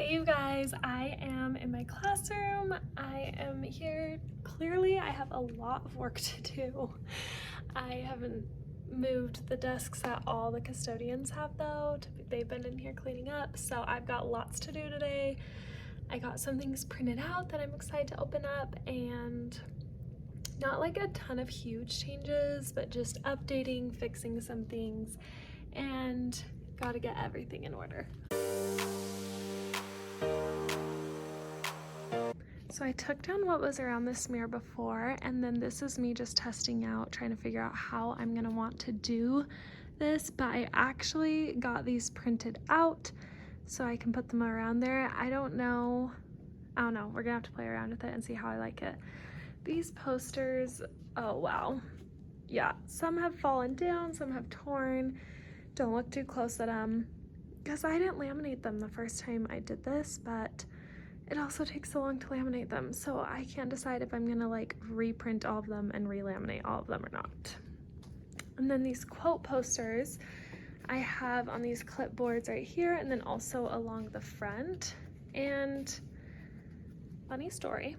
Hey you guys, I am in my classroom. I am here. Clearly I have a lot of work to do. I haven't moved the desks that all the custodians have though. They've been in here cleaning up, so I've got lots to do today. I got some things printed out that I'm excited to open up, and not like a ton of huge changes, but just updating, fixing some things, and gotta get everything in order. So I took down what was around this mirror before, and then this is me just testing out, trying to figure out how I'm gonna want to do this, but I actually got these printed out so I can put them around there. I don't know, we're gonna have to play around with it and see how I like it. These posters, oh wow. Yeah, some have fallen down, some have torn. Don't look too close at them, because I didn't laminate them the first time I did this, but it also takes so long to laminate them, so I can't decide if I'm gonna like reprint all of them and re-laminate all of them or not. And then these quote posters I have on these clipboards right here, and then also along the front. And funny story,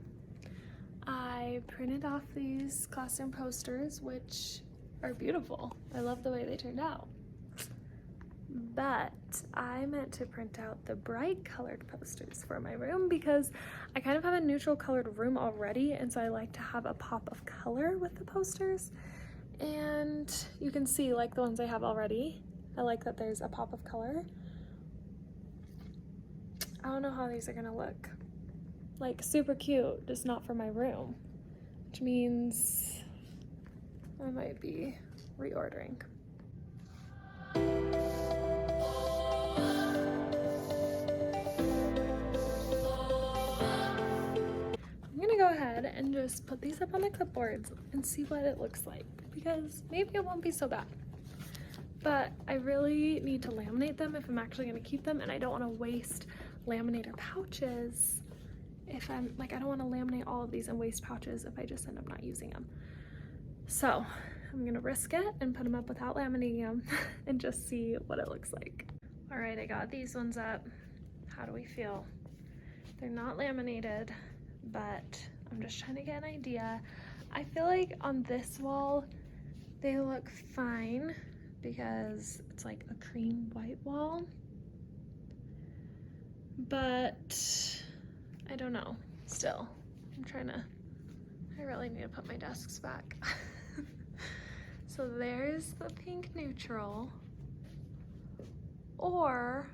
I printed off these classroom posters, which are beautiful. I love the way they turned out. But I meant to print out the bright colored posters for my room because I kind of have a neutral colored room already, and so I like to have a pop of color with the posters. And you can see, like the ones I have already, I like that there's a pop of color. I don't know how these are gonna look. Like super cute, just not for my room, which means I might be reordering. I'm gonna go ahead and just put these up on the clipboards and see what it looks like, because maybe it won't be so bad. But I really need to laminate them if I'm actually gonna keep them, and I don't wanna waste laminator pouches if I'm like, I don't wanna laminate all of these and waste pouches if I just end up not using them. So I'm gonna risk it and put them up without laminating them and just see what it looks like. All right, I got these ones up. How do we feel? They're not laminated, but I'm just trying to get an idea. I feel like on this wall, they look fine because it's like a cream white wall, but I don't know, still. I really need to put my desks back. So there's the pink neutral, or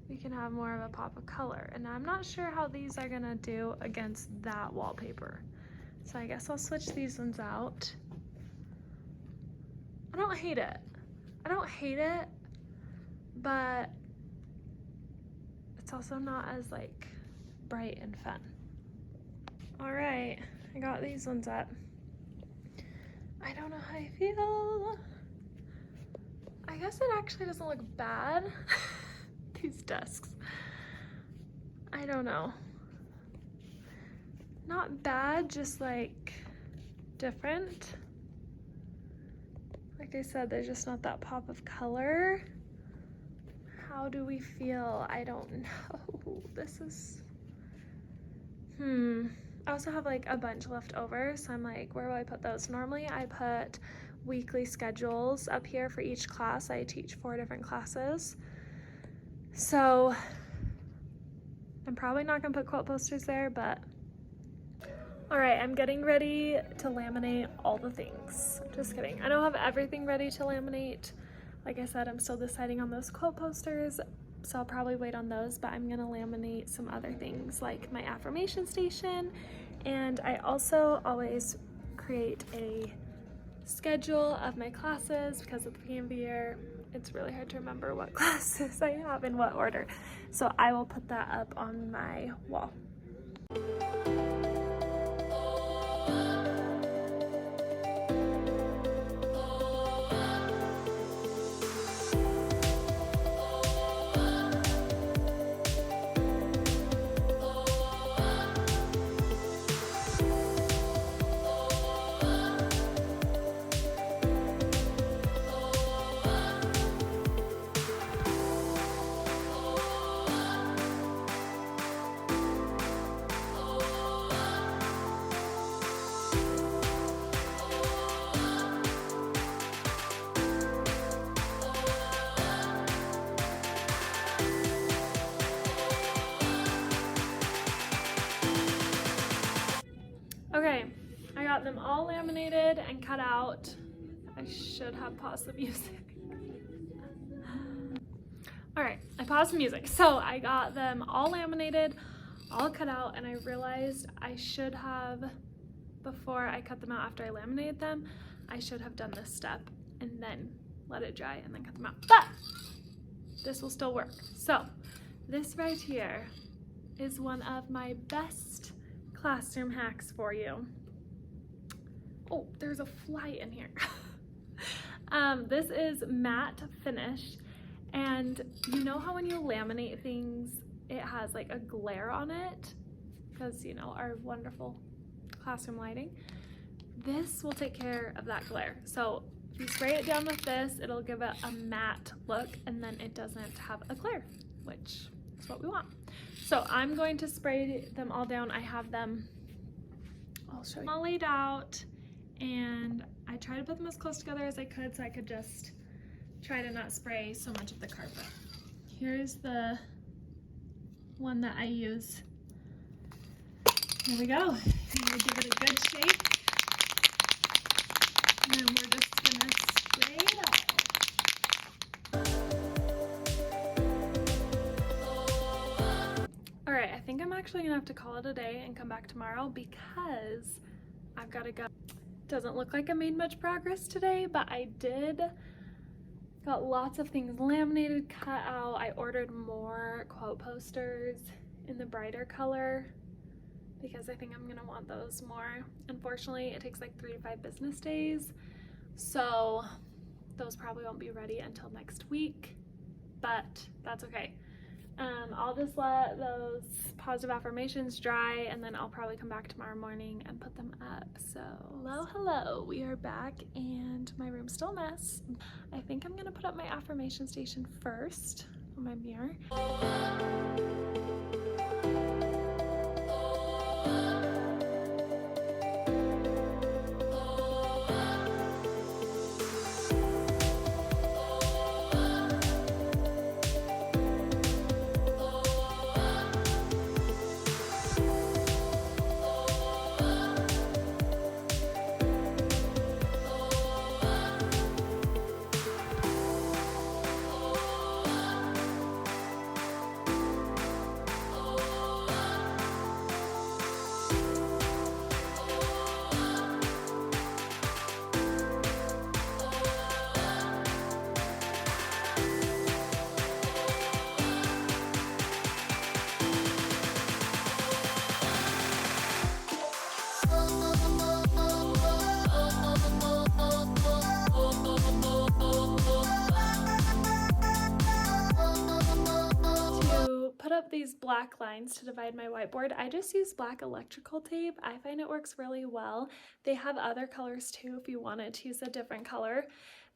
we can have more of a pop of color. And I'm not sure how these are gonna do against that wallpaper. So I guess I'll switch these ones out. I don't hate it. But it's also not as like bright and fun. All right, I got these ones up. I don't know how I feel. I guess it actually doesn't look bad. These desks, I don't know, not bad, just like different. Like I said, there's just not that pop of color. How do we feel? I don't know. This is I also have like a bunch left over, so I'm like, where will I put those? Normally I put weekly schedules up here for each class. I teach 4 different classes. So I'm probably not gonna put quote posters there, but all right, I'm getting ready to laminate all the things. Just kidding. I don't have everything ready to laminate. Like I said, I'm still deciding on those quote posters, so I'll probably wait on those, but I'm gonna laminate some other things like my affirmation station. And I also always create a schedule of my classes, because at the beginning of the year, it's really hard to remember what classes I have in what order. So I will put that up on my wall. got them all laminated and cut out. I should have paused the music. All right, I paused the music. So I got them all laminated, all cut out, and I realized I should have, before I cut them out after I laminated them, I should have done this step and then let it dry and then cut them out. But this will still work. So this right here is one of my best classroom hacks for you. Oh, there's a fly in here. This is matte finish, and you know how when you laminate things, it has like a glare on it because, you know, our wonderful classroom lighting. This will take care of that glare. So if you spray it down with this, it'll give it a matte look, and then it doesn't have a glare, which is what we want. So I'm going to spray them all down. I have them, I'll show you, all laid out, and I try to put them as close together as I could so I could just try to not spray so much of the carpet. Here's the one that I use. There we go. I'm gonna give it a good shake. And then we're just gonna spray it all. All right, I think I'm actually gonna have to call it a day and come back tomorrow because I've gotta go. Doesn't look like I made much progress today, but I did. Got lots of things laminated, cut out. I ordered more quote posters in the brighter color because I think I'm gonna want those more. Unfortunately, it takes like 3 to 5 business days, so those probably won't be ready until next week, but that's okay. I'll just let those positive affirmations dry, and then I'll probably come back tomorrow morning and put them up. So hello, we are back, and my room's still a mess. I think I'm gonna put up my affirmation station first on my mirror. These black lines to divide my whiteboard, I just use black electrical tape. I find it works really well. They have other colors too if you wanted to use a different color.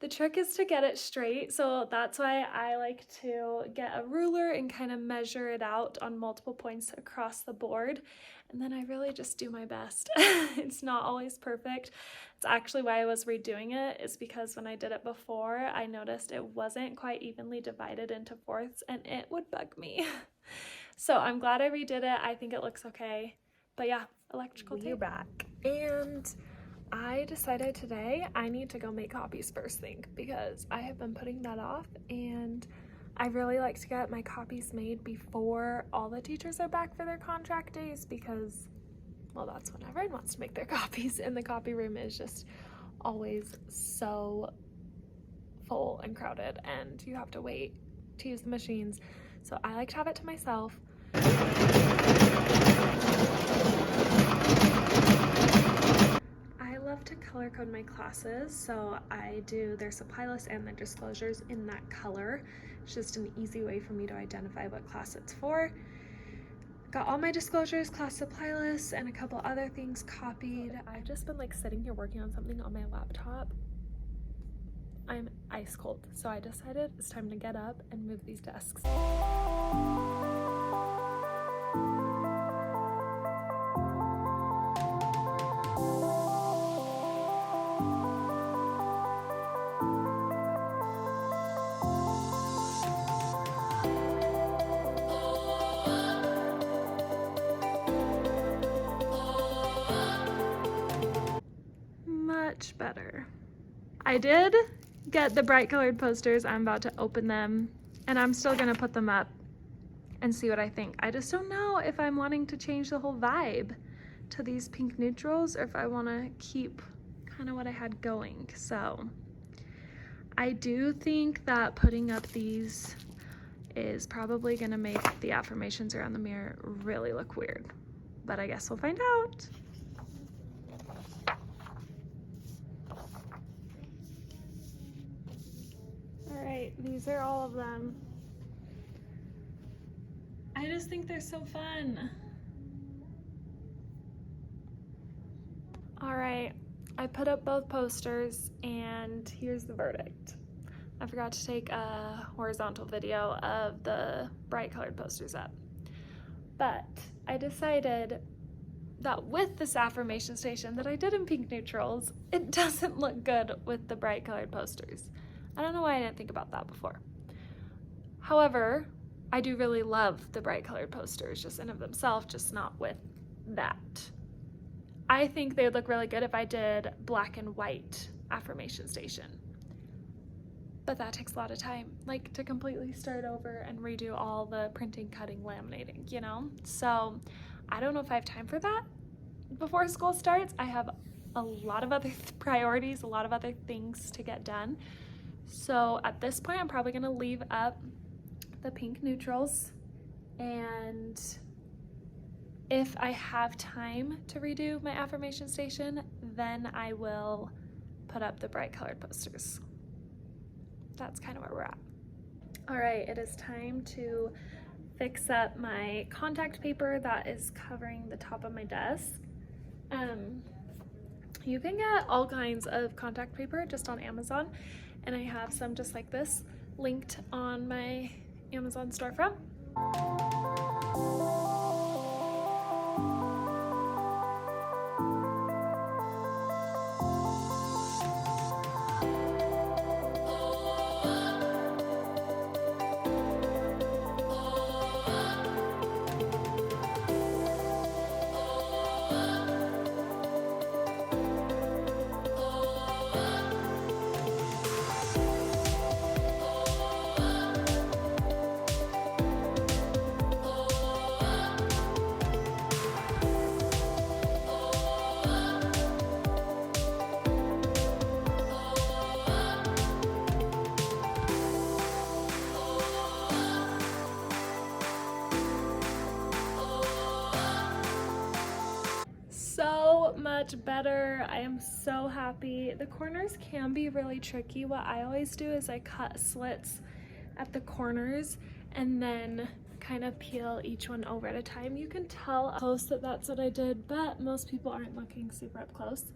The trick is to get it straight, so that's why I like to get a ruler and kind of measure it out on multiple points across the board, and then I really just do my best. It's not always perfect. It's actually why I was redoing it, is because when I did it before, I noticed it wasn't quite evenly divided into fourths, and it would bug me. So I'm glad I redid it. I think it looks okay. But yeah, electrical tape. We're back. And I decided today I need to go make copies first thing because I have been putting that off, and I really like to get my copies made before all the teachers are back for their contract days because, well, that's when everyone wants to make their copies, and the copy room is just always so full and crowded, and you have to wait to use the machines. So I like to have it to myself. I love to color code my classes, so I do their supply list and their disclosures in that color. It's just an easy way for me to identify what class it's for. Got all my disclosures, class supply lists, and a couple other things copied. I've just been like sitting here working on something on my laptop. I'm ice cold, so I decided it's time to get up and move these desks. I did get the bright colored posters. I'm about to open them and I'm still gonna put them up and see what I think. I just don't know if I'm wanting to change the whole vibe to these pink neutrals or if I wanna keep kind of what I had going. So I do think that putting up these is probably gonna make the affirmations around the mirror really look weird, but I guess we'll find out. All right, these are all of them. I just think they're so fun. All right, I put up both posters and here's the verdict. I forgot to take a horizontal video of the bright colored posters up, but I decided that with this affirmation station that I did in pink neutrals, it doesn't look good with the bright colored posters. I don't know why I didn't think about that before. However, I do really love the bright colored posters just in of themselves, just not with that. I think they would look really good if I did black and white affirmation station. But that takes a lot of time, like to completely start over and redo all the printing, cutting, laminating, you know? So I don't know if I have time for that before school starts. I have a lot of other priorities, a lot of other things to get done. So at this point, I'm probably gonna leave up the pink neutrals, and if I have time to redo my affirmation station, then I will put up the bright colored posters. That's kind of where we're at. All right, it is time to fix up my contact paper that is covering the top of my desk. You can get all kinds of contact paper just on Amazon, and I have some just like this linked on my Amazon storefront. So much better. I am so happy. The corners can be really tricky. What I always do is I cut slits at the corners and then kind of peel each one over at a time. You can tell up close that that's what I did, but most people aren't looking super up close.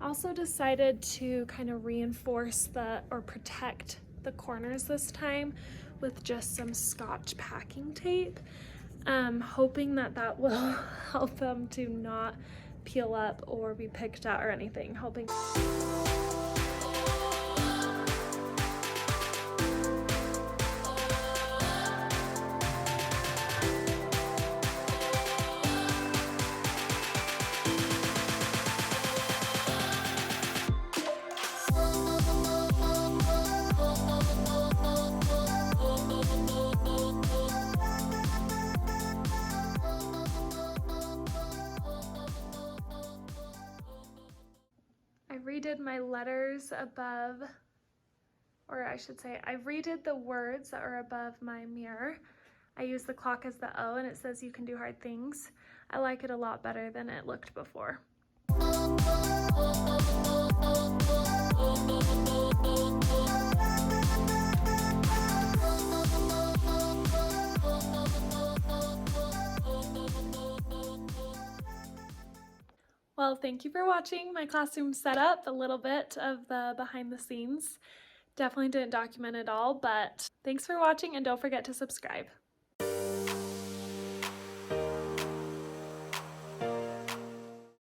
I also decided to kind of reinforce or protect the corners this time with just some Scotch packing tape. Hoping that that will help them to not peel up or be picked at or anything. Hoping. I redid my letters above, or I should say, I redid the words that are above my mirror. I use the clock as the O and it says you can do hard things. I like it a lot better than it looked before. Well, thank you for watching my classroom setup, a little bit of the behind the scenes. Definitely didn't document it all, but thanks for watching and don't forget to subscribe.